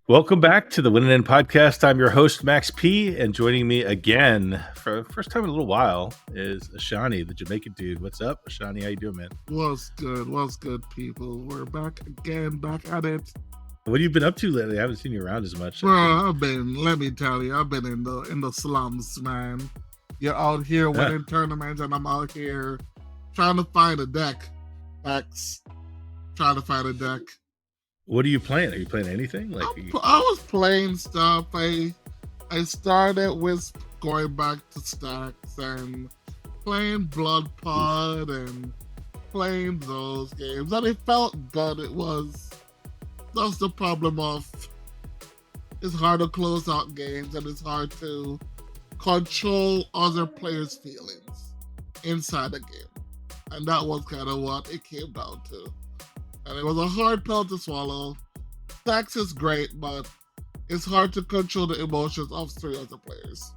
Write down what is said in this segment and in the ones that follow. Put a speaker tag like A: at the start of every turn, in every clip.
A: Welcome back to the Win and End podcast. I'm your host, Max P, and joining me again for the first time in a little while is Ashani, the Jamaican Dude. What's up, Ashani? How you doing, man?
B: What's good? What's good, people? We're back again, back at it.
A: What have you been up to lately? I haven't seen you around as much.
B: Bro, let me tell you, I've been in the slums, man. You're out here winning tournaments, and I'm out here trying to find a deck. Trying to find a deck.
A: What are you playing? Are you playing anything?
B: I was playing stuff. I started with going back to stacks and playing Blood Pod and playing those games, and it felt good. That's the problem of it's hard to close out games, and it's hard to control other players' feelings inside the game, and that was kind of what it came down to. And it was a hard pill to swallow. Stacks is great, but it's hard to control the emotions of three other players.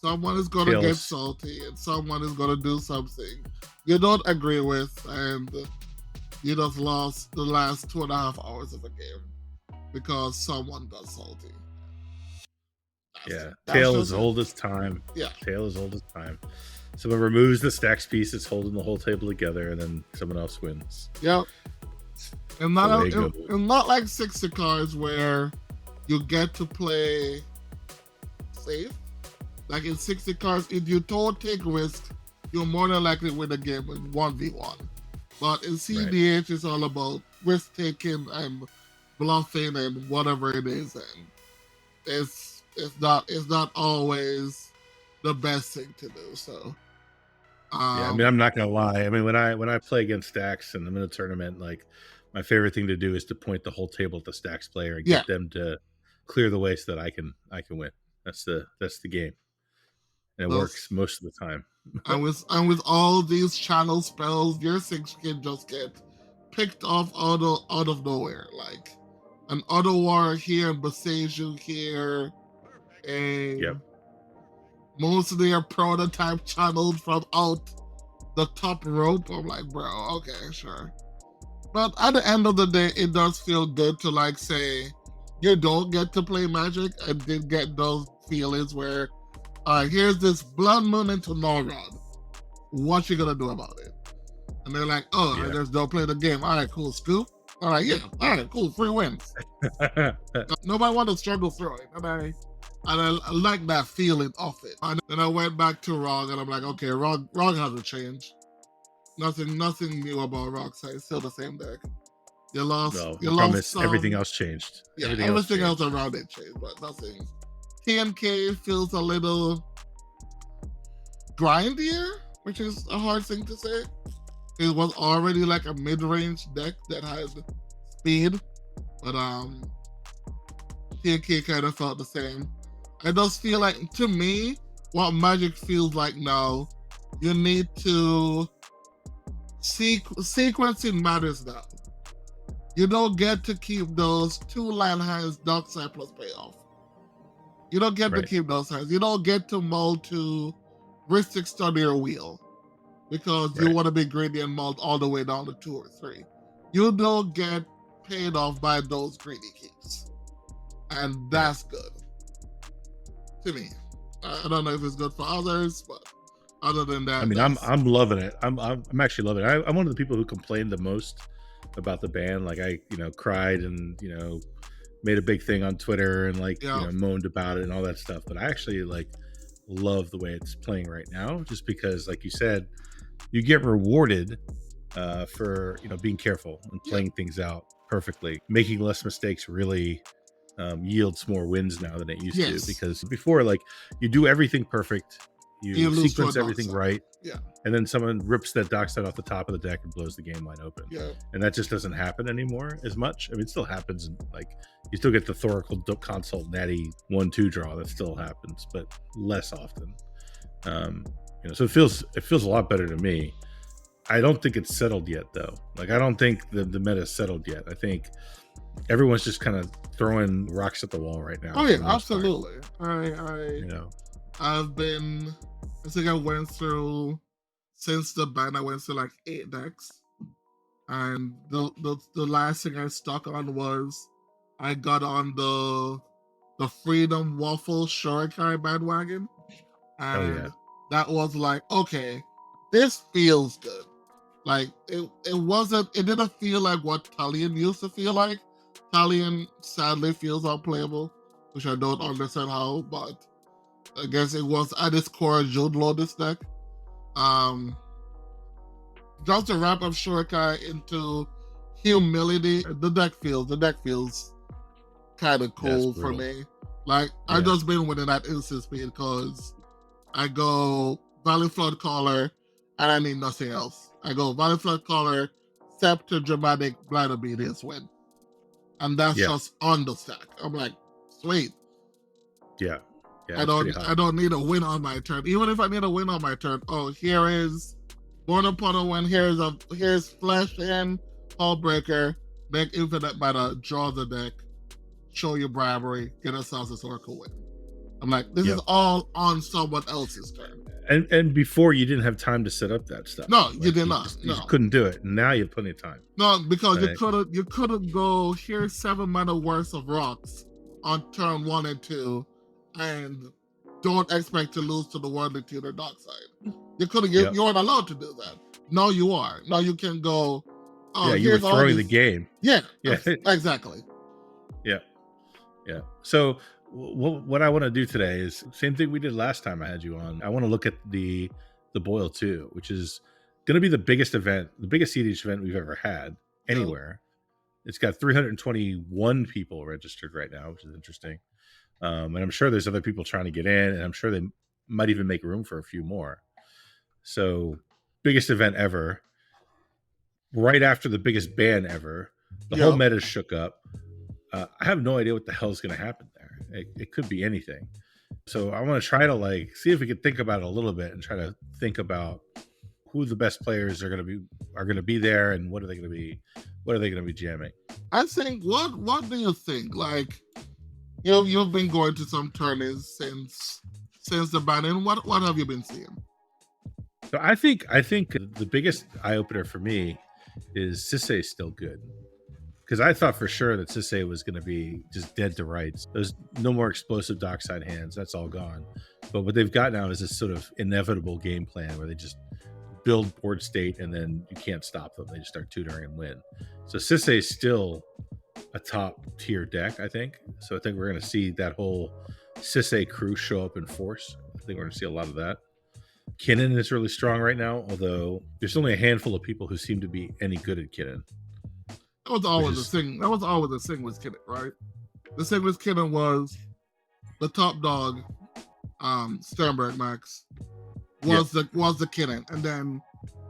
B: Someone is going to get salty, and someone is going to do something you don't agree with, and you just lost the last 2.5 hours of the game because someone got salty.
A: Tale is old as time.
B: Yeah.
A: Tale is old as time. Someone removes the stacks piece that's holding the whole table together, and then someone else wins.
B: Yep. And not like 60 cards where you get to play safe. Like in 60 cards, if you don't take risks, you're more than likely to win the game in 1v1. But in cEDH, it's all about risk taking and bluffing and whatever it is, and it's not always the best thing to do. So
A: I'm not gonna lie. I mean, when I play against stacks and I'm in a tournament, like my favorite thing to do is to point the whole table at the stacks player and get them to clear the way so that I can win. That's the game, and it works most of the time.
B: and with all these channel spells, your 6 can just get picked off out of nowhere. Like an auto warrior here and besiege you here, and most of their prototype channeled from out the top rope. I'm like, bro, okay, sure. But at the end of the day, it does feel good to like say you don't get to play Magic and did get those feelings where, all right, here's this Blood Moon into Norrod. What you gonna do about it? And they're like, oh, I just don't play the game. All right, cool, scoop. All right, all right, cool, 3 wins. Nobody want to struggle through it, and I like that feeling of it. And then I went back to Rog, and I'm like, okay, Rog hasn't changed. Nothing new about Rog. So it's still the same deck. You lost.
A: Everything else changed.
B: Yeah, everything else around it changed, but nothing. TNK feels a little grindier, which is a hard thing to say. It was already like a mid-range deck that had speed, but TNK kind of felt the same. I just feel like, to me, what Magic feels like now, you need to sequencing matters now. You don't get to keep those 2 land hands, dark side plus payoff. You don't get to keep those hands. You don't get to mull to Ristic Study or Wheel because you want to be greedy and mull all the way down to 2 or 3. You don't get paid off by those greedy keeps. And that's good. To me. I don't know if it's good for others, but other than that,
A: I mean, I'm loving it. I'm actually loving it. I'm one of the people who complained the most about the ban. Like I, cried and made a big thing on Twitter and moaned about it and all that stuff. But I actually love the way it's playing right now, just because, like you said, you get rewarded for being careful and playing things out perfectly. Making less mistakes really yields more wins now than it used to, because before, you do everything perfect, you sequence everything right, and then someone rips that dockside off the top of the deck and blows the game wide open, and that just doesn't happen anymore as much. I mean, it still happens, and you still get the Thoracle Consult Natty 1-2 draw, that still happens, but less often. So it feels a lot better to me. I don't think it's settled yet, though. I don't think the meta's settled yet. I think everyone's just kind of throwing rocks at the wall right now.
B: Oh yeah, absolutely. I think I went through, since the ban, I went through 8 decks, and the last thing I stuck on was I got on the Freedom Waffle Shurikai bandwagon, and that was like, okay, this feels good. Like it didn't feel like what Talion used to feel like. Talion sadly feels unplayable, which I don't understand how, but I guess it was at its core Jude Lotus deck. Just to wrap up Shurikai into humility, the deck feels kind of cool for me. Like I just been winning at instant speed because I go Valley Flood Caller and I need nothing else. I go Valley Flood Caller, Scepter, Dramatic, Blind Obedience, win. And that's just on the stack. I'm like, sweet.
A: Yeah.
B: I don't need a win on my turn. Even if I need a win on my turn, here is Born Upon a Win, here's Flesh and Hullbreaker, make Infinite Mana, draw the deck, show your bribery, get ourselves a Oracle win. I'm like, this is all on someone else's turn.
A: And before you didn't have time to set up that stuff.
B: No, you did not.
A: You just couldn't do it. Now you have plenty of time.
B: No, because you couldn't go, here's 7 mana worth of rocks on turn 1 and 2, and don't expect to lose to the Worldly Tutor Dark Side. You couldn't. You weren't allowed to do that. No, you are. No, you can go.
A: You were throwing the game.
B: Yeah. Exactly.
A: Yeah. So what I want to do today is same thing we did last time I had you on. I want to look at the Boil 2, which is going to be the biggest event, the biggest cEDH event we've ever had anywhere. It's got 321 people registered right now, which is interesting. And I'm sure there's other people trying to get in, and I'm sure they might even make room for a few more. So biggest event ever, right after the biggest ban ever. The whole meta shook up. I have no idea what the hell is going to happen there. It could be anything. So I want to try to see if we can think about it a little bit and try to think about who the best players are going to be there, and what are they going to be jamming.
B: I think what do you think? Like, you've been going to some tourneys since the banning. What have you been seeing?
A: So I think the biggest eye opener for me is Sisay is still good. Because I thought for sure that Sisay was going to be just dead to rights. There's no more explosive dockside hands. That's all gone. But what they've got now is this sort of inevitable game plan where they just build board state and then you can't stop them. They just start tutoring and win. So Sisay is still a top tier deck, I think. So I think we're going to see that whole Sisay crew show up in force. I think we're going to see a lot of that. Kinnan is really strong right now, although there's only a handful of people who seem to be any good at Kinnan.
B: That was always the thing. That was always the thing with Kinnan, right? The thing with Kinnan was the top dog, Sternberg Max, was the Kinnan, and then,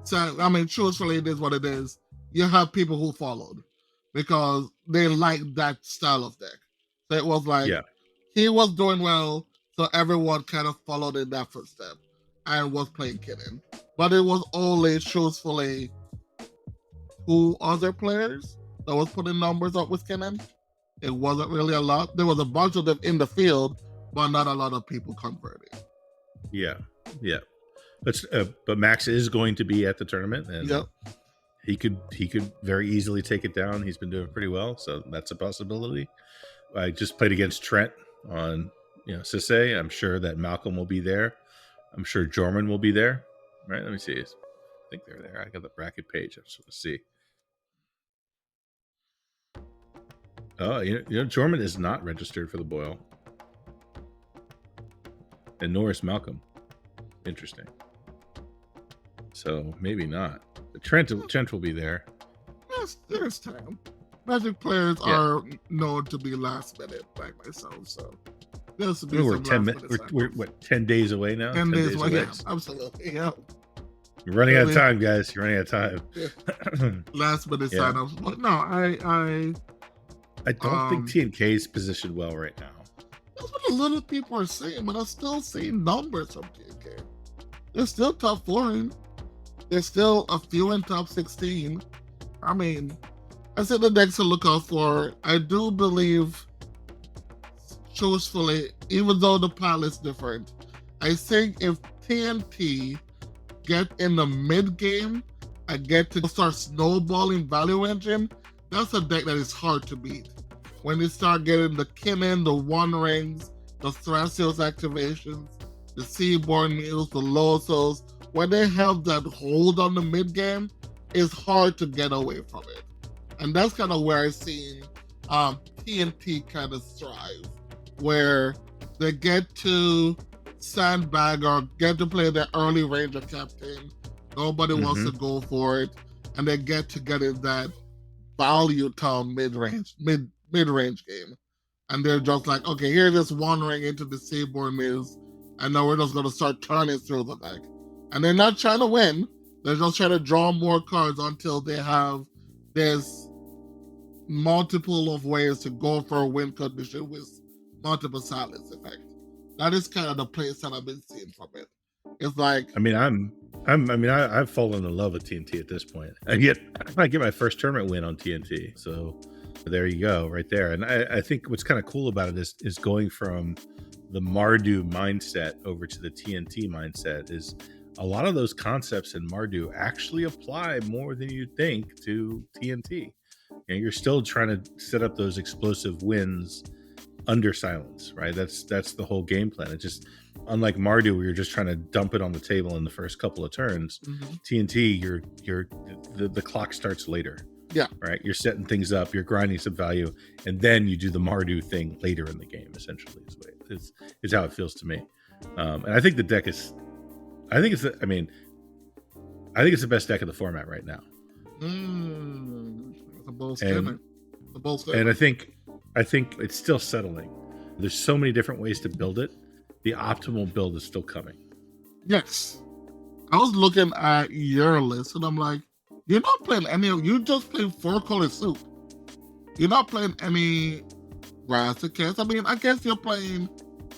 B: so I mean, truthfully, it is what it is. You have people who followed because they liked that style of deck. So it was like he was doing well, so everyone kind of followed in that footstep and was playing Kinnan. But it was only truthfully who other players that was putting numbers up with Kinnan. It wasn't really a lot. There was a bunch of them in the field, but not a lot of people converting.
A: Yeah. But Max is going to be at the tournament, and he could very easily take it down. He's been doing pretty well, so that's a possibility. I just played against Trent on Sisay. I'm sure that Malcolm will be there. I'm sure Jorman will be there. Right? Let me see. I think they're there. I got the bracket page. I just want to see. Oh, Jorman is not registered for the Boil, and nor is Malcolm. Interesting. So maybe not. But Trent will be there.
B: Yes, there's time. Magic players are known to be last minute, like myself. So there's to be
A: we're 10 days away now.
B: 10 days away. Yeah, absolutely. Yeah.
A: You're running out of time, guys. You're running out of time.
B: Yeah. Last minute signups. But no,
A: I don't think TNK is positioned well right now.
B: That's what a lot of people are saying, but I'm still seeing numbers from TNK. They're still top 4. There's still a few in top 16. I mean, I said the decks to look out for. I do believe, truthfully, even though the pile is different, I think if TNT get in the mid game and get to start snowballing value engine, that's a deck that is hard to beat. when you start getting the Kinnan, the One Rings, the Thrasios activations, the Seaborn Mules, the Losos, when they have that hold on the mid game, it's hard to get away from it. And that's kind of where I've seen TNT kind of strive, where they get to sandbag or get to play the early Ranger captain. Nobody wants to go for it, and they get to get in that value town mid-range game. And they're just like, okay, here's this One Ring into the Seaborn Mills, and now we're just going to start turning through the deck. And they're not trying to win. They're just trying to draw more cards until they have this multiple of ways to go for a win condition with multiple silence effect. That is kind of the place that I've been seeing from it. It's like,
A: I've fallen in love with TNT at this point. And yet I get my first tournament win on TNT. So there you go, right there. And I think what's kind of cool about it is going from the Mardu mindset over to the TNT mindset is a lot of those concepts in Mardu actually apply more than you think to TNT. And you're still trying to set up those explosive wins under silence, right? That's the whole game plan. It just, unlike Mardu, where you're just trying to dump it on the table in the first couple of turns, TNT, the clock starts later.
B: Yeah.
A: Right. You're setting things up, you're grinding some value, and then you do the Mardu thing later in the game, essentially, is how it feels to me. And I think the deck is, I think it's the best deck of the format right now.
B: It's a bold statement.
A: And I think it's still settling. There's so many different ways to build it. The optimal build is still coming.
B: Yes. I was looking at your list and I'm like, you're not playing any of, you're just playing 4-color soup. You're not playing any Razakets. I mean, I guess you're not playing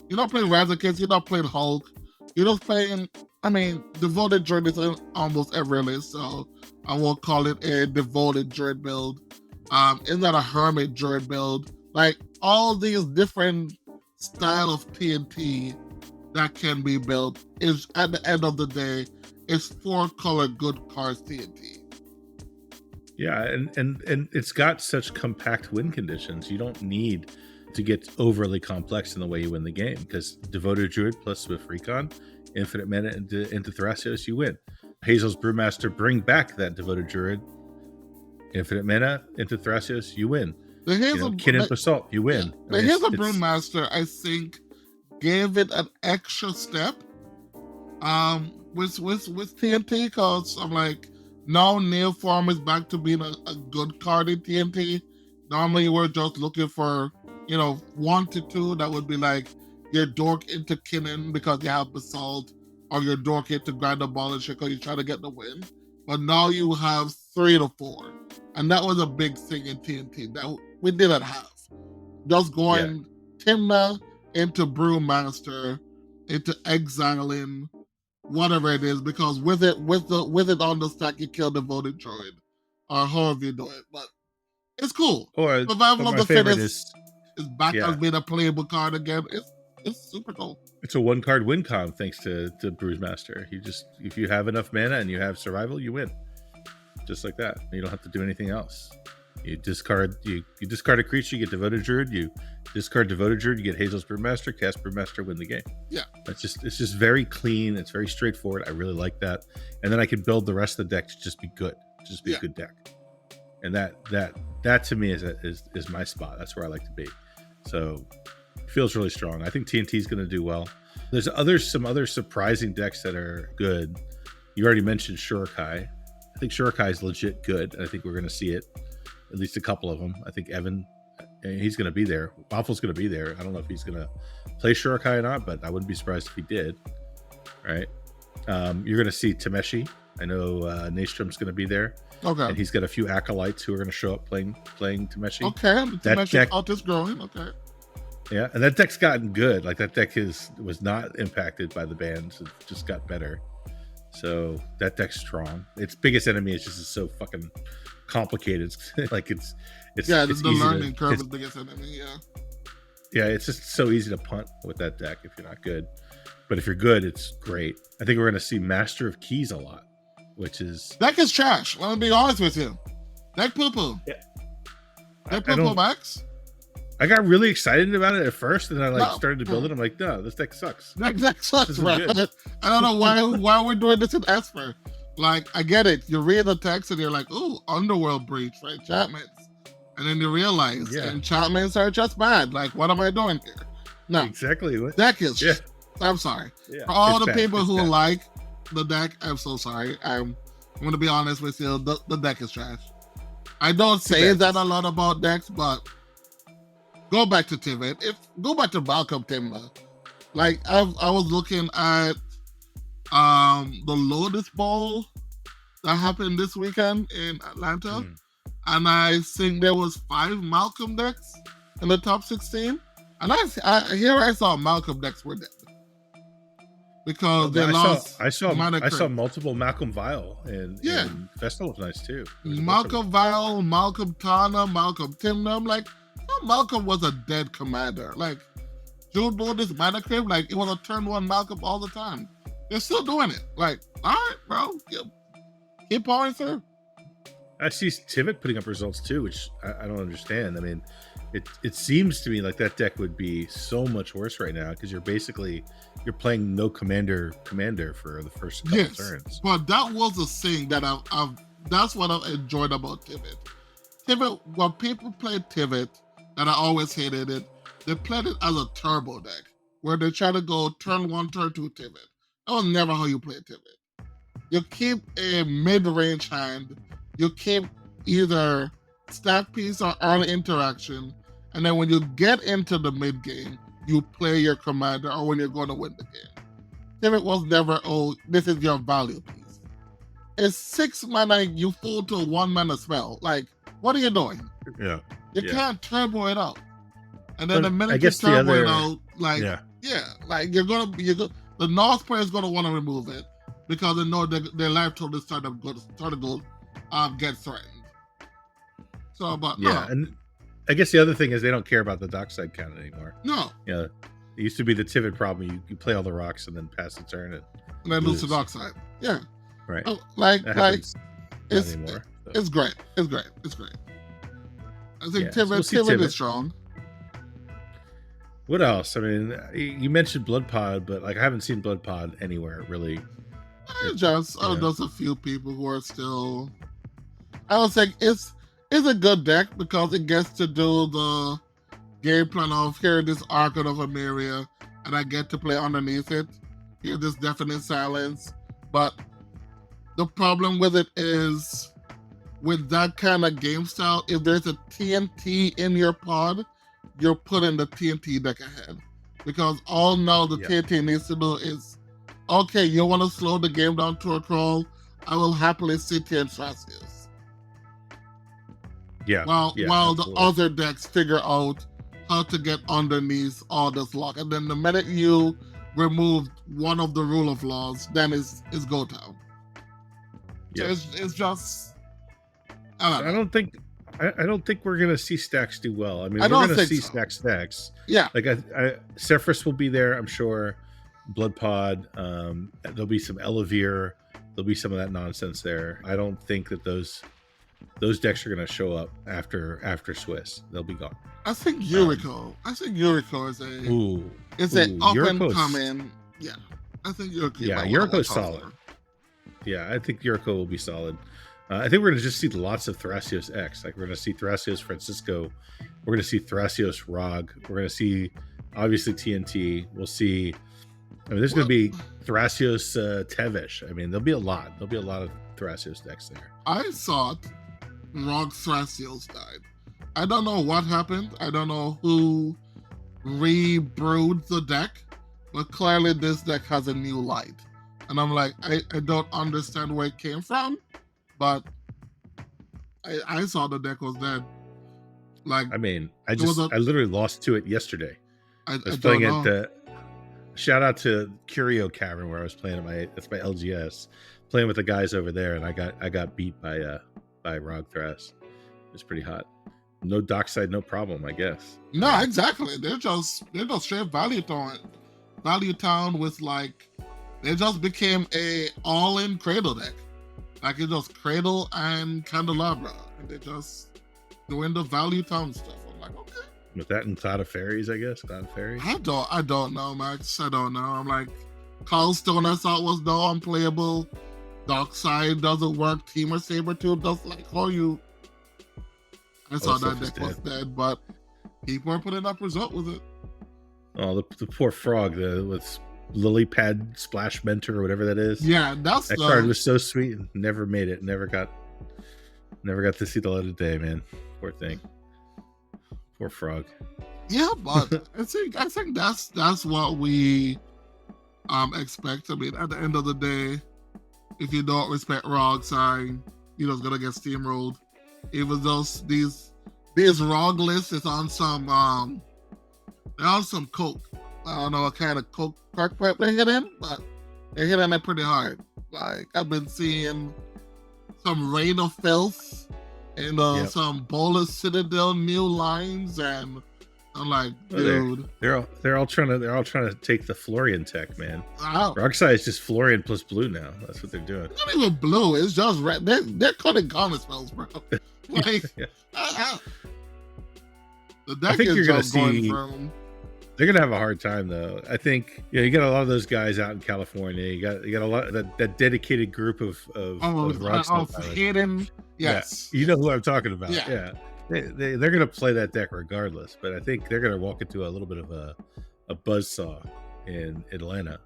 B: Razakets, you're not playing Hulk. You're just playing, Devoted Druid is in almost every list, so I won't call it a Devoted Druid build. It's not a Hermit Druid build. Like, all these different style of TNT that can be built is, at the end of the day, it's 4-color good cards TNT.
A: Yeah, and it's got such compact win conditions. You don't need to get overly complex in the way you win the game, because Devoted Druid plus Swift Recon, infinite mana into Thrasios, you win. Hazel's Brewmaster, bring back that Devoted Druid, infinite mana into Thrasios, you win. Kinnan Basalt, you win.
B: The Hazel Brewmaster, I think, gave it an extra step with TNT, because I'm like, now Neoform is back to being a good card in TNT. Normally we're just looking for, 1 to 2 that would be like your dork into Kinnan because you have Basalt, or your dork into Grand Abolish because you're trying to get the win. But now you have 3 to 4. And that was a big thing in TNT that we didn't have. Just going Timna into Brewmaster, into exiling, whatever it is, because with it on the stack, you kill Devoted Druid, or however you do it. But it's cool. Survival of the Fittest is back as being a playable card again. It's super cool.
A: It's a 1-card win con thanks to Brewmaster. If you have enough mana and you have survival, you win. Just like that. You don't have to do anything else. You discard a creature, you get Devoted Druid. You discard Devoted Druid, you get Hazel's Brewmaster, cast Brewmaster, win the game.
B: Yeah.
A: It's just very clean. It's very straightforward. I really like that. And then I can build the rest of the deck to just be good. Just be a good deck. And that to me is my spot. That's where I like to be. So it feels really strong. I think TNT is going to do well. There's some other surprising decks that are good. You already mentioned Shurikai. I think Shurikai is legit good. And I think we're going to see it. At least a couple of them. I think Evan, he's going to be there. Waffle's going to be there. I don't know if he's going to play Shurikai or not, but I wouldn't be surprised if he did. Right? You're going to see Tameshi. I know Nastrom's going to be there.
B: Okay.
A: And he's got a few acolytes who are going to show up playing Tameshi.
B: Okay. Tameshi deck out is growing. Okay.
A: Yeah, and that deck's gotten good. Like, that deck was not impacted by the bans. It just got better. So that deck's strong. Its biggest enemy is just so fucking complicated. Like it's
B: the learning curve is the biggest enemy.
A: Yeah, it's just so easy to punt with that deck if you're not good. But if you're good, it's great. I think we're going to see Master of Keys a lot, which is
B: deck is trash. Let me be honest with you. Deck poo poo.
A: Yeah.
B: Deck poo poo, Max.
A: I got really excited about it at first, and I like
B: No,
A: started to build it. I'm like, no, this deck sucks.
B: That sucks,
A: This isn't
B: bro.
A: good.
B: I don't know why we're doing this in Esper. Like, I get it. You read the text and you're like, ooh, Underworld Breach, right? Enchantments. And then you realize enchantments are just bad. Like, what am I doing here? No.
A: Exactly.
B: Deck is I'm sorry.
A: Yeah,
B: for all the
A: bad.
B: people who like the deck, I'm so sorry. I'm going to be honest with you. The deck is trash. I don't say that a lot about decks, but go back to Tivit. Go back to Malcolm Timber. Like, I was looking at the Lotus Bowl that happened this weekend in Atlanta, and I think there was 5 Malcolm decks in the top 16, and I saw Malcolm decks were dead because they lost.
A: I saw multiple Malcolm Vile and Festival of Nights too.
B: Malcolm Vile, Malcolm Tana, Malcolm Timber. I'm like, Malcolm was a dead commander. Like, June Lotus Mana Crib, like, it was a turn 1 Malcolm all the time. They're still doing it. Like, all right, bro. Keep going, sir.
A: I see Tivit putting up results too, which I don't understand. I mean, it seems to me like that deck would be so much worse right now because you're playing no commander for the first couple turns.
B: But that was the thing that that's what I've enjoyed about Tivit. Tivit, when people played Tivit, and I always hated it, they played it as a turbo deck where they try to go turn 1, turn 2 Tivit. That was never how you play Tivit. You keep a mid-range hand. You keep either stack piece or early interaction, and then when you get into the mid game, you play your commander, or when you're going to win the game. Tivit was never, oh, this is your value piece. It's 6 mana, you fall to a 1 mana spell. Like, what are you doing?
A: Yeah.
B: You can't turbo it out. And then the minute you turbo it out, like, like the North player is going to want to remove it because they know their life total is starting to go get threatened. So, but
A: and I guess the other thing is they don't care about the dockside count anymore.
B: No.
A: Yeah, it used to be the Tivit problem. You play all the rocks and then pass the turn and
B: then lose the dockside. Yeah.
A: Right.
B: It's
A: anymore, so.
B: It's great. It's great. It's great. I think Tivit is strong.
A: What else? I mean, you mentioned Blood Pod, but like I haven't seen Blood Pod anywhere really.
B: Just a few people who are still. I would say it's a good deck because it gets to do the game plan of here this Archon of Emeria, and I get to play underneath it. Hear this Deafening Silence, but the problem with it is with that kind of game style, if there's a TNT in your pod, you're putting the TNT deck ahead. Because all now the TNT needs to do is, okay, you want to slow the game down to a crawl? I will happily sit here and Thrasios. While the other decks figure out how to get underneath all this lock. And then the minute you remove one of the rule of laws, then it's go time. So it's just I don't
A: think we're gonna see stacks do well. I mean, we're gonna see stacks.
B: Yeah,
A: like Sephiroth will be there, I'm sure. Blood Pod, there'll be some Elevere, there'll be some of that nonsense there. I don't think that those decks are gonna show up after Swiss. They'll be gone.
B: I think Yuriko. Is an up and coming. Yeah, I think Yuriko.
A: Yeah, Yuriko's solid. Yeah, I think Yuriko will be solid. I think we're going to just see lots of Thrasios X. Like, we're going to see Thrasios Francisco. We're going to see Thrasios Rog. We're going to see, obviously, TNT. We'll see. I mean, there's going to be Thrasios Tevesh. I mean, there'll be a lot. There'll be a lot of Thrasios decks there.
B: I thought Rog Thrasios died. I don't know what happened. I don't know who re-brewed the deck. But clearly, this deck has a new light. And I'm like, I don't understand where it came from. But I saw the deck was dead. Like,
A: I mean, I literally lost to it yesterday. I was playing at shout out to Curio Cavern where I was playing that's my LGS, playing with the guys over there, and I got beat by Rog Thras. It was pretty hot. No dockside, no problem, I guess.
B: No, exactly. They're just straight Value Town with like they just became a all-in Cradle deck. Like, it's just Cradle and Candelabra. And they're just doing the Value Town stuff. I'm like, okay.
A: With that and Cloud of Fairies, I guess. Cloud of Fairies.
B: I don't know, Max. I don't know. I'm like, Carlstone I thought was no unplayable. Darkside doesn't work. Teamer Sabertooth does like how you. I saw that deck was dead, but people are putting up result with it.
A: Oh, the poor frog, with lily pad splash mentor or whatever that is.
B: Yeah,
A: that card was so sweet and never made it. Never got to see the light of day, man. Poor thing. Poor frog.
B: Yeah, but I think that's what we expect. I mean, at the end of the day, if you don't respect Rog sign, you're just gonna get steamrolled. Even though these Rog lists is on some they're on some coke. I don't know what kind of coke crack pipe they hit in, but they're hitting it pretty hard. Like, I've been seeing some Rain of Filth and some Bolas Citadel new lines, and I'm like, dude,
A: they're all trying to take the Florian tech, man.
B: Wow.
A: Rockside is just Florian plus blue now. That's what they're doing.
B: It's not even blue. It's just red. They're cutting garnet spells, bro. Like, the deck I think you're gonna see.
A: They're gonna have a hard time though. I think you got a lot of those guys out in California. You got a lot of that dedicated group of
B: hidden. Yes,
A: you know who I'm talking about. Yeah. They're gonna play that deck regardless. But I think they're gonna walk into a little bit of a buzzsaw in Atlanta,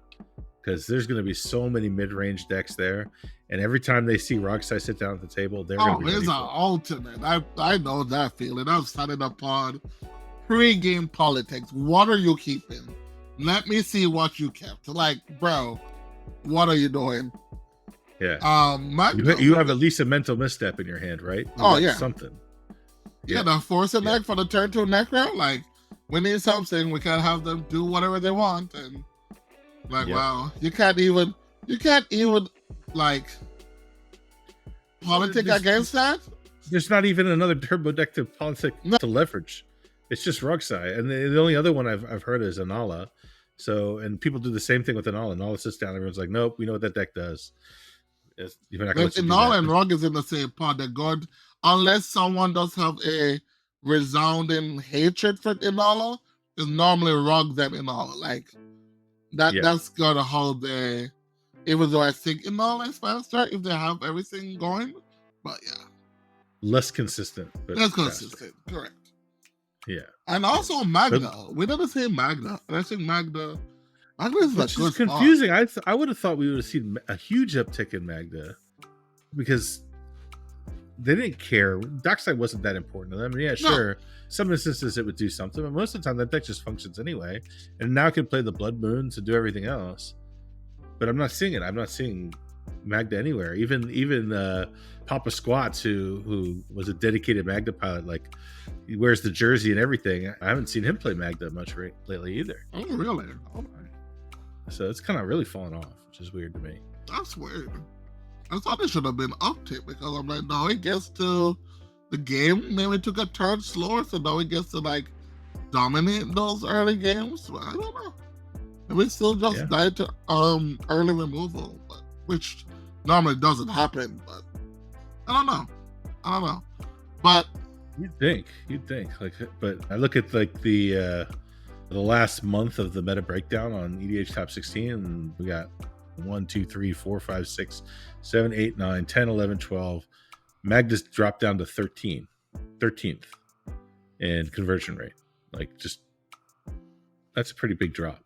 A: because there's gonna be so many mid-range decks there, and every time they see Rockside sit down at the table, they're gonna be
B: it's an ultimate. I know that feeling. I've started upon pre-game politics. What are you keeping? Let me see what you kept. Like, bro, what are you doing?
A: Yeah. You have at least a mental misstep in your hand, right? Something.
B: Yeah, the force an egg for the turn 2 Necro. Like, we need something. We can't have them do whatever they want. And like, wow, you can't even like politic against that.
A: There's not even another turbo deck to politic to leverage. It's just Rockside, and the only other one I've heard is Anala. So, and people do the same thing with Anala. Anala sits down, everyone's like, "Nope, we know what that deck does."
B: Anala and Rog is in the same pod. They're good unless someone does have a resounding hatred for Anala. It's normally Rog than Anala. Like that. Yeah. That's gotta hold the. Even though I think Anala is faster if they have everything going, but yeah,
A: less consistent. But
B: less consistent, correct.
A: Yeah,
B: and also Magda. We never say Magda, and I think Magda is a good
A: confusing. I would have thought we would have seen a huge uptick in Magda, because they didn't care. Dockside wasn't that important to them. Yeah, sure. Some instances it would do something, but most of the time that deck just functions anyway. And now it can play the Blood Moons and do everything else. But I'm not seeing it. I'm not seeing Magda anywhere. Even Papa Squats, who was a dedicated Magda pilot, like he wears the jersey and everything. I haven't seen him play Magda much lately either.
B: Oh, really? Oh,
A: so it's kind of really fallen off, which is weird to me.
B: That's weird. I thought it should have been uptick, because I'm like, now he gets to the game, maybe took a turn slower, so now he gets to like dominate those early games. But I don't know. Maybe still just died to early removal, which normally doesn't happen. But I don't know. But
A: you'd think like, but I look at like the last month of the meta breakdown on EDH Top 16, and we got 1, 2, 3, 4, 5, 6, 7, 8, 9, 10, 11, 12. Magda's dropped down to 13th in conversion rate. Like, just that's a pretty big drop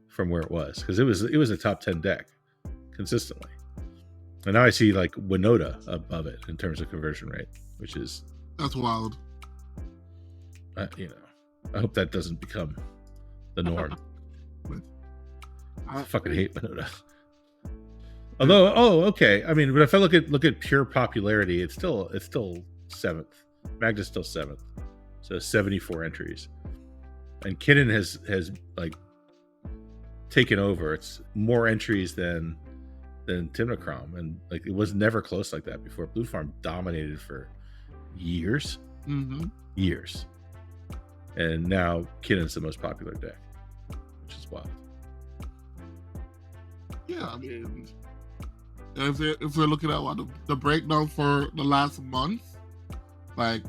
A: from where it was, because it was a top 10 deck consistently, and now I see like Winota above it in terms of conversion rate, which is
B: that's wild.
A: I hope that doesn't become the norm. I fucking hate Winota. Although, okay. I mean, but if I look at pure popularity, it's still 7th. Magda's still 7th. So 74 entries. And Kidden has like taken over. It's more entries than Timnacrom, and like it was never close like that before. Blue Farm dominated for years.
B: Mm-hmm.
A: Years. And now Kidden's the most popular deck, which is wild.
B: Yeah, I mean, if we're looking at what the breakdown for the last month, like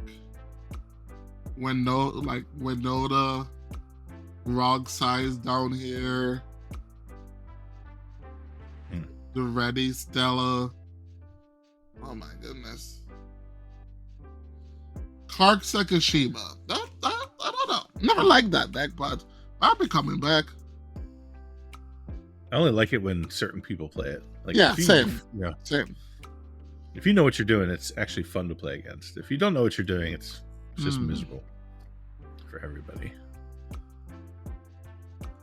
B: Winona, Wrong Size down here. The Ready Stella. Oh my goodness. Clark Sekishima. That I don't know. Never liked that deck, but I'll be coming back.
A: I only like it when certain people play it. Like,
B: yeah, same.
A: Same. If you know what you're doing, it's actually fun to play against. If you don't know what you're doing, it's just miserable for everybody.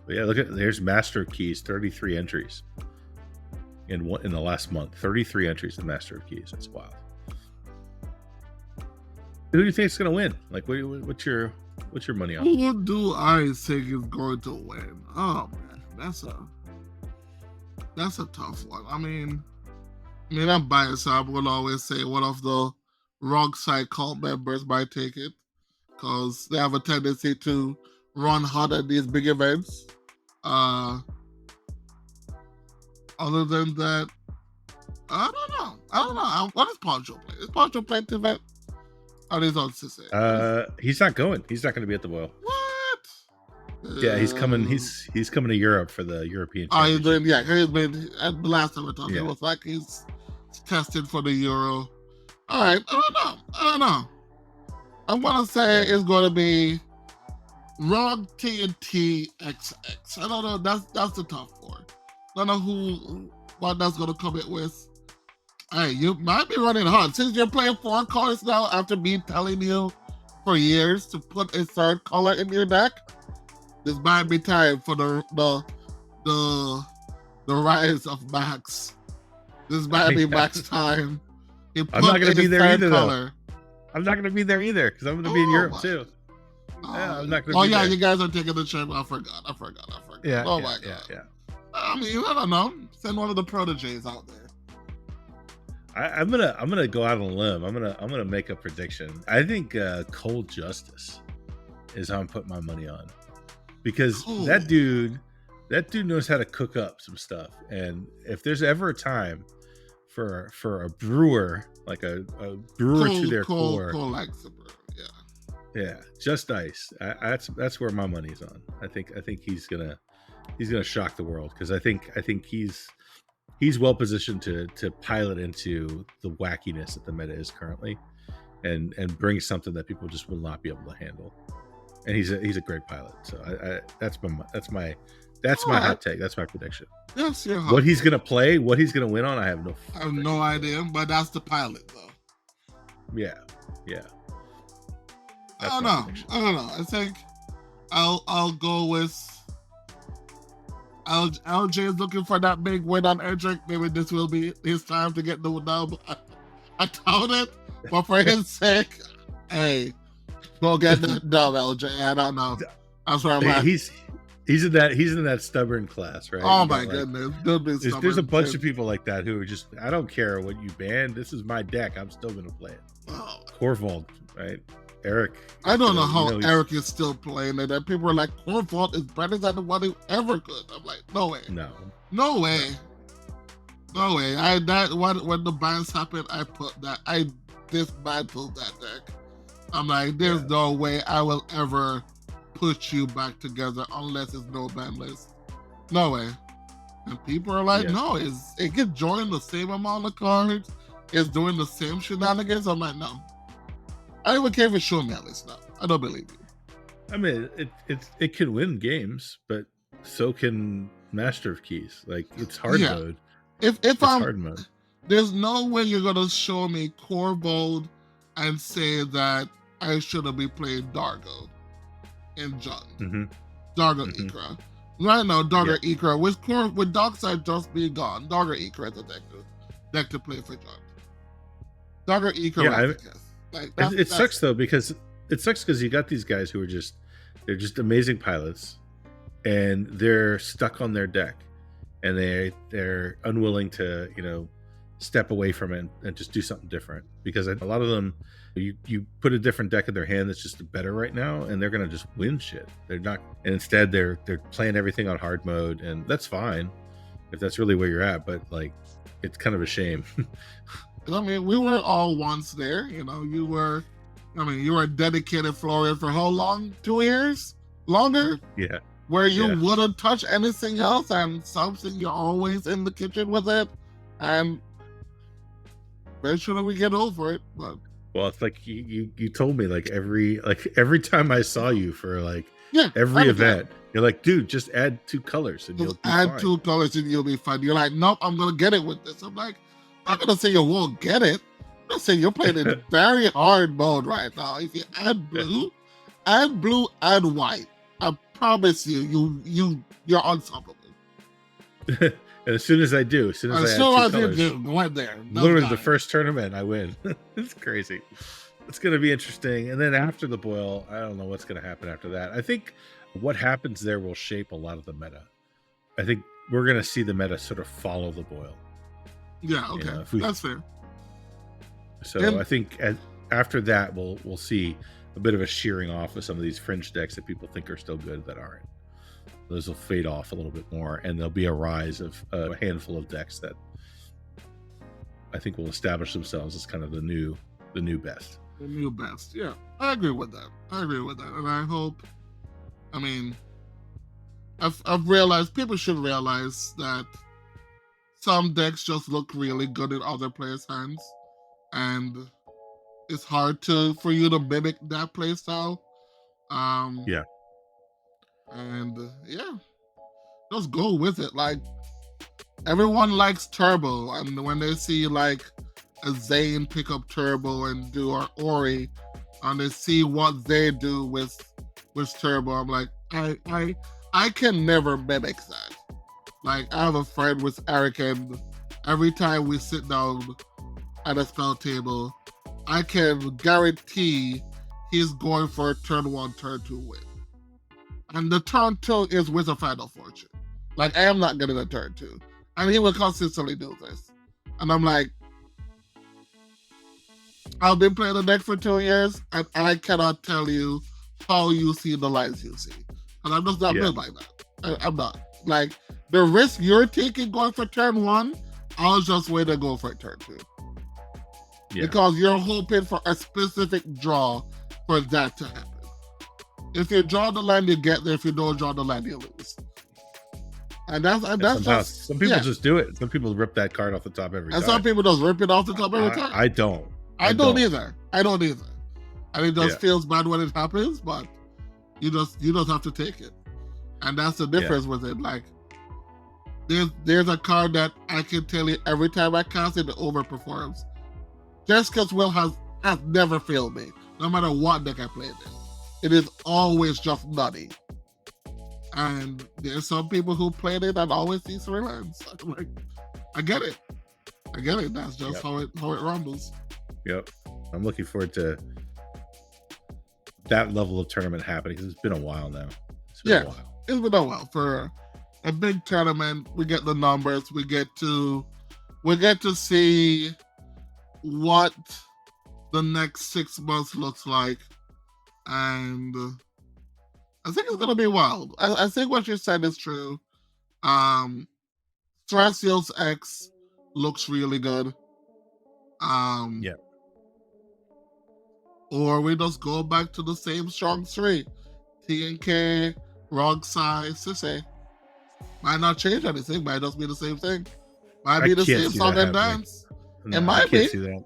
A: But yeah, look at there's Master of Keys, 33 entries in the last month. 33 entries in Master of Keys. That's wild. Who do you think is going to win? Like, what's your money on?
B: Who do I think is going to win? Oh man, that's a tough one. I mean, I'm biased, so I'm gonna always say one of the Wrong Side cult members might take it because they have a tendency to run hot at these big events. Other than that, I don't know. What is Poncho playing? Is Poncho playing the event? Or is on Sisse?
A: He's not going. He's not going to be at the Boil.
B: What?
A: Yeah, he's coming. He's coming to Europe for the European.
B: Oh, he's been. Yeah, he's been. At the last time I talked, it was like he's tested for the Euro. All right, I don't know. I'm gonna say it's gonna be Wrong TNT XX. I don't know. That's the tough one. I don't know what that's gonna come in with. Hey, you might be running hard since you're playing 4 colors now. After me telling you for years to put a third color in your deck, this might be time for the rise of Max. This might be Max time.
A: I'm not going to be there either, though. I'm not going to be there either because I'm going to be in Europe too. Yeah, I'm not going to be there.
B: You guys are taking the trip. I forgot.
A: Yeah.
B: Oh my god.
A: Yeah.
B: I mean, I don't know. Send one of the proteges out there.
A: I'm gonna go out on a limb. I'm gonna make a prediction. I think Cold Justice is how I'm putting my money on because that dude knows how to cook up some stuff. And if there's ever a time for a brewer, like a brewer to their core,
B: likes the brewer.
A: Yeah, Just Ice. That's where my money's on. I think he's gonna shock the world because I think he's well positioned to pilot into the wackiness that the meta is currently, and bring something that people just will not be able to handle. And he's a great pilot. So that's my hot take. That's my prediction.
B: Yes, your hot
A: what he's gonna play, what he's gonna win on, I have
B: no idea. But that's the pilot, though.
A: Yeah.
B: I don't know. I think I'll go with. LJ is looking for that big win on Edric. Maybe this will be his time to get the dub. I doubt it, but for his sake, hey, go get the dub, LJ. I don't know. That's where I'm at.
A: He's in that stubborn class, right?
B: Oh my goodness,
A: there's a bunch of people like that who are just, I don't care what you ban. This is my deck. I'm still gonna play it.
B: Oh.
A: Corvault, right? Eric.
B: I don't know how Eric is still playing it. And people are like, Corvault is better than the one who ever could. I'm like, no way. No way. When the bans happened, I dismantled that deck. I'm like, there's no way I will ever put you back together unless it's no ban list. No way. And people are like, no, it can join the same amount of cards. It's doing the same shenanigans. I'm like, no. I don't even care if it's showing me at least now. I don't believe you.
A: I mean, it can win games, but so can Master of Keys. Like, it's hard mode.
B: If I'm hard mode, there's no way you're gonna show me Corvault and say that I shouldn't be playing Dargo in John. Dargo Ikra. Right now, Dargo Ikra with Darkside just being gone. Dargo Ikra is a deck to play for John. Dargo Ikra.
A: It sucks though because you got these guys who are they're just amazing pilots, and they're stuck on their deck, and they're unwilling to step away from it and just do something different because a lot of them you put a different deck in their hand that's just better right now, and they're gonna just win shit. They're not, and instead they're playing everything on hard mode, and that's fine if that's really where you're at, but like it's kind of a shame.
B: I mean, we were all once there. You were I mean, you were a dedicated Florian for how long? 2 years? Longer?
A: Yeah.
B: Where you wouldn't touch anything else, and something you're always in the kitchen with it, and eventually we get over it. But
A: well, it's like you told me like every time I saw you for like every event, you're like, dude, just add 2 colors and you'll be fine.
B: 2 colors and you'll be fine. You're like, nope, I'm gonna get it with this. I'm like, I'm not gonna say you won't get it. I'm gonna say you're playing in very hard mode right now. If you add blue, add white. I promise you're unstoppable.
A: And as soon as I do, as soon as I add 2 colors,
B: went there.
A: Literally the first tournament I win. It's crazy. It's going to be interesting. And then after the boil, I don't know what's going to happen after that. I think what happens there will shape a lot of the meta. I think we're going to see the meta sort of follow the boil.
B: Yeah, okay. That's fair.
A: So I think after that, we'll see a bit of a shearing off of some of these fringe decks that people think are still good that aren't. Those will fade off a little bit more, and there'll be a rise of a handful of decks that I think will establish themselves as kind of the new best.
B: The new best, yeah. I agree with that. And I hope, I mean, I've realized, people should realize that some decks just look really good in other players' hands, and it's hard for you to mimic that play style.
A: Yeah.
B: And just go with it. Like, everyone likes Turbo, and when they see like a Zane pick up Turbo and do our Ori, and they see what they do with Turbo, I'm like, I can never mimic that. Like, I have a friend with Eric, and every time we sit down at a spell table, I can guarantee he's going for a turn 1, turn 2 win. And the turn 2 is with a Final Fortune. Like, I am not getting a turn 2. And he will consistently do this. And I'm like, I've been playing the deck for 2 years, and I cannot tell you how you see the lines you see. And I'm just not built like that. I'm not. Like, the risk you're taking going for turn 1, I'll just wait and go for turn 2. Yeah. Because you're hoping for a specific draw for that to happen. If you draw the land, you get there. If you don't draw the land, you lose. And that's just,
A: some people just do it. Some people rip that card off the top every time.
B: And some people just rip it off the top every time.
A: I don't.
B: I don't either. And it just feels bad when it happens, but you just have to take it. And that's the difference with it. Like, there's a card that I can tell you every time I cast it overperforms. Jessica's Will has never failed me, no matter what deck I played in. It is always just nutty. And there's some people who played it and always see 3 lands. I'm like, I get it. That's just how it rumbles.
A: Yep. I'm looking forward to that level of tournament happening, because it's been a while now. It's been a while for a big tournament. We get the numbers. We get to see what the next 6 months looks like, and I think it's gonna be wild. I think what you said is true. Thrasios X looks really good. Or we just go back to the same strong 3. TNK, Rogsai, Sisse. Might not change anything, might just be the same thing. Might be the same song and dance. No,
B: it might
A: I can't see that.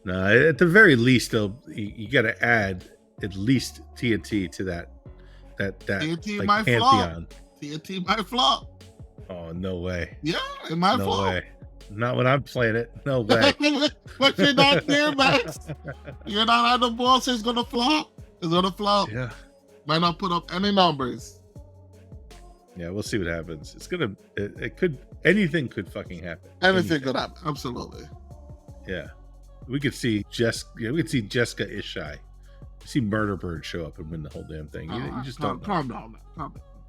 A: No, at the very least, though, you got to add at least TNT to that
B: TNT
A: like,
B: might
A: pantheon.
B: Flop. TNT might flop.
A: Oh, no way.
B: Yeah, it might flop.
A: No way. Not when I'm playing it. No way.
B: But you're not there, Max. You're not on the ball, so it's going to flop. It's going to flop.
A: Yeah.
B: Might not put up any numbers.
A: Yeah, we'll see what happens. It could, anything could fucking happen.
B: Anything could happen. Absolutely.
A: Yeah. We could see Jessica Ishai. See Murder Bird show up and win the whole damn thing. You just don't know.
B: Calm down.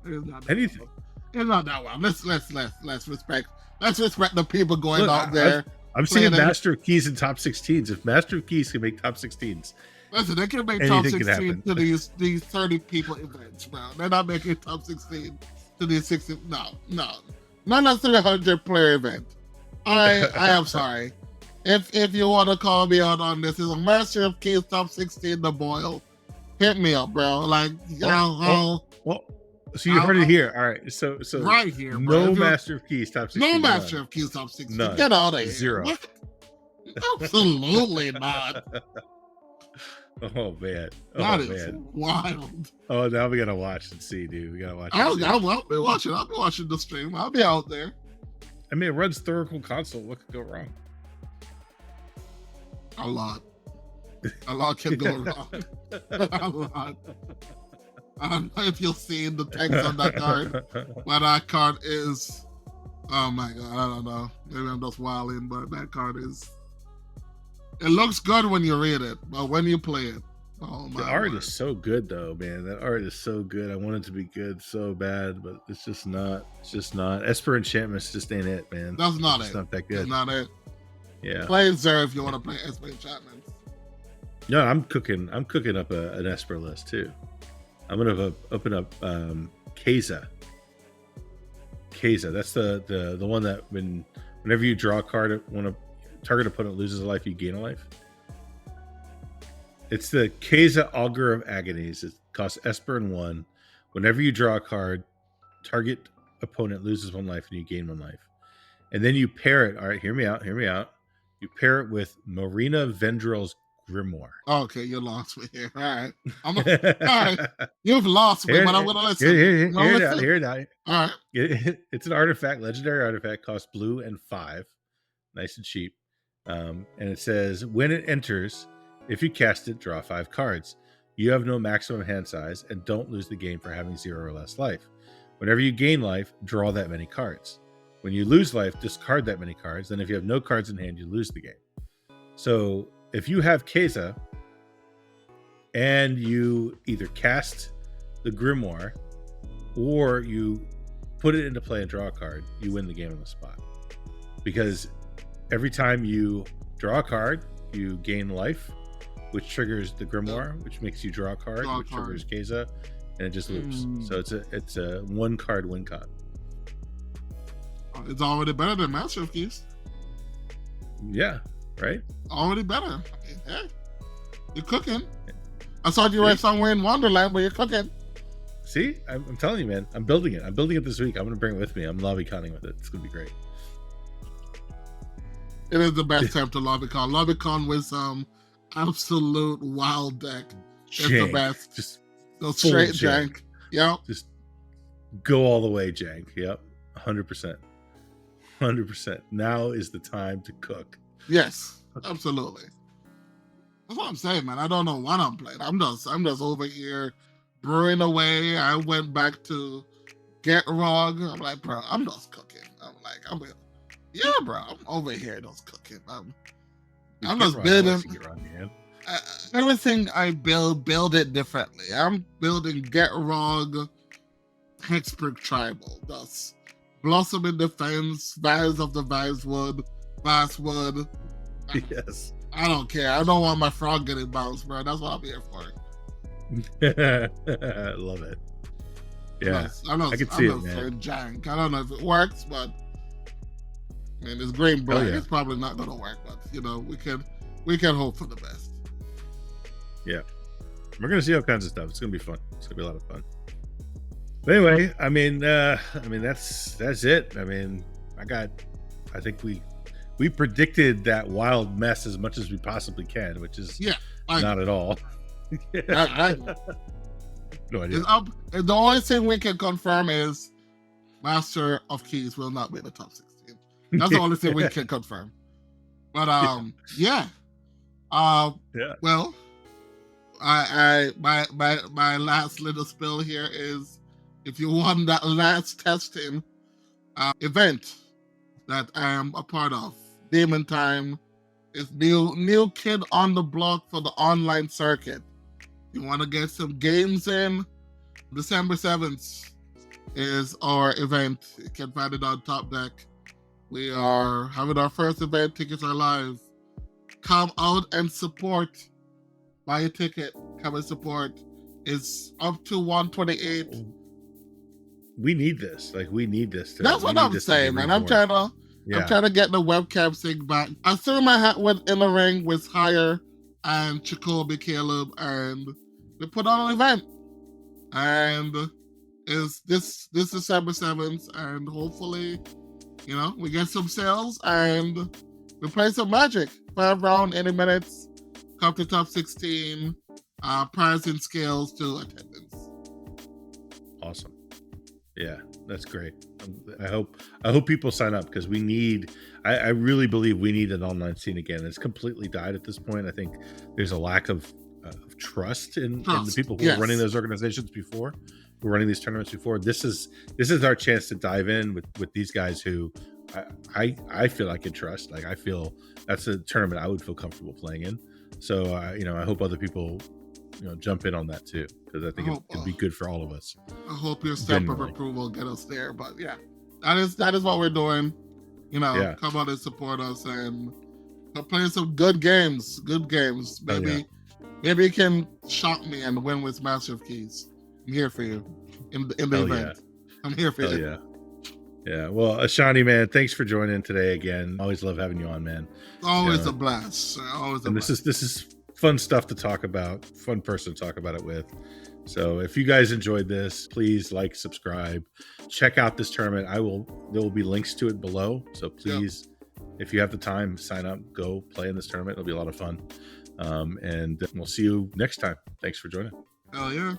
B: It's not
A: anything.
B: It's not that well. Let's respect. Let's respect the people going out there.
A: I'm seeing Master of Keys in top 16s. If Master of Keys can make top 16s,
B: listen, they can make top 16 to these 30 people events, bro. They're not making top 16 to these 16. No, not a 300 player event. I am sorry. if you want to call me out on this, is a Master of Keys top 16 the boil. Hit me up, bro. Like,
A: well, so you heard it here. All right. So
B: right here,
A: bro.
B: No
A: Master of Keys top 16.
B: No Master of Keys top 16.
A: None.
B: Get out of here.
A: 0.
B: What? Absolutely not.
A: Oh man.
B: That is wild.
A: Oh, now we gotta watch and see, dude. We gotta watch.
B: I'll be watching. I'll be watching the stream. I'll be out there.
A: I mean, it runs Thoracle console. What could go wrong?
B: A lot. A lot can go wrong. A lot. I don't know if you'll see in the text on that card where that card is. Oh my god, I don't know. Maybe I'm just wilding, but that card is. It looks good when you read it, but when you play it, oh my.
A: The art is so good, though, man. That art is so good. I want it to be good so bad, but it's just not. It's just not. Esper Enchantments just ain't it, man.
B: That's not it.
A: It's not that good.
B: That's not it.
A: Yeah.
B: Play Zer if you want to play Esper Enchantments.
A: No, I'm cooking up an Esper list too. I'm gonna open up Keza. Keza. That's the one that whenever you draw a card, when a target opponent loses a life, you gain a life. It's the Keza Augur of Agonies. It costs Esper and 1. Whenever you draw a card, target opponent loses 1 life and you gain 1 life. And then you pair it. All right, hear me out. You pair it with Marina Vendrell's Grimoire.
B: Okay, you lost me here. All right. All right. You've lost me, but I'm going to listen.
A: Hear it out.
B: All right.
A: It's an artifact, legendary artifact, costs blue and 5. Nice and cheap. And it says, when it enters, if you cast it, draw 5 cards. You have no maximum hand size and don't lose the game for having 0 or less life. Whenever you gain life, draw that many cards. When you lose life, discard that many cards. Then if you have no cards in hand, you lose the game. So if you have Keza and you either cast the Grimoire or you put it into play and draw a card, you win the game on the spot. Because every time you draw a card, you gain life, which triggers the Grimoire, which makes you draw a card, triggers Keza, and it just loops. So it's a 1 card win con.
B: It's already better than Master of Keys.
A: Yeah, right?
B: Already better. Hey, you're cooking. I saw you right somewhere in Wonderland, but you're cooking.
A: See, I'm telling you, man. I'm building it. I'm building it this week. I'm going to bring it with me. I'm lobby conning with it. It's going to be great.
B: It is the best time to lobby con. Lobby con with some absolute wild deck. It's the best.
A: Just
B: go straight jank. Yep.
A: Just go all the way jank. Yep. 100%. 100%. Now is the time to cook.
B: Yes, absolutely. That's what I'm saying, man. I don't know what I'm playing. I'm just over here brewing away. I went back to Get Rog. I'm like, bro, I'm just cooking. Yeah, bro, I'm over here just cooking. I'm just building. Everything I build it differently. I'm building Get Rog, Hexbrick Tribal, thus Blossom in Defense, Vase of the Basswood.
A: Yes.
B: I don't care. I don't want my frog getting bounced, bro. That's what I'm here for.
A: I love it. Yeah, I can see it, man.
B: Jank. I don't know if it works, but it's green black. It's probably not gonna work, but we can hope for the best.
A: Yeah, we're gonna see all kinds of stuff. It's gonna be fun. It's gonna be a lot of fun. But anyway, I mean that's it. I think we predicted that wild mess as much as we possibly can, which is not at all. No idea.
B: The only thing we can confirm is Master of Keys will not be in the top 16. That's the only thing we can confirm. But well, my last little spill here is, if you want that last testing event that I am a part of, Demon Time is new kid on the block for the online circuit. You want to get some games in? December 7th is our event. You can find it on Top Deck. We are having our first event. Tickets are live. Come out and support. Buy a ticket. Come and support. It's up to 128.
A: We need this. We need this.
B: That's what I'm saying, man. I'm trying to I'm
A: Yeah.
B: trying to get the webcam thing back. I threw my hat in the ring with Hire and Jacoby Caleb, and we put on an event. And is this December 7th, and hopefully, we get some sales and we play some Magic. 5 round, 80 minutes, come to top 16, prize and scales to attendance.
A: Awesome. Yeah, that's great. I hope people sign up, because we need. I really believe we need an online scene again. It's completely died at this point. I think there's a lack of trust in the people who were running those organizations before, who were running these tournaments before. This is our chance to dive in with these guys who I feel I can trust. Like, I feel that's a tournament I would feel comfortable playing in. So I hope other people jump in on that too, because I think it'd be good for all of us.
B: I hope your stamp of approval get us there. But yeah, that is what we're doing. Come out and support us and play some good games. Maybe you can shock me and win with Master of Keys. I'm here for you in the event. Yeah. I'm here for you.
A: Yeah. Well, Ashani, man, thanks for joining today again. Always love having you on, man.
B: Always a blast.
A: This is fun stuff to talk about, fun person to talk about it with. So if you guys enjoyed this, please like, subscribe, check out this tournament. There will be links to it below. So please, if you have the time, sign up, go play in this tournament. It'll be a lot of fun. And we'll see you next time. Thanks for joining.
B: Hell yeah.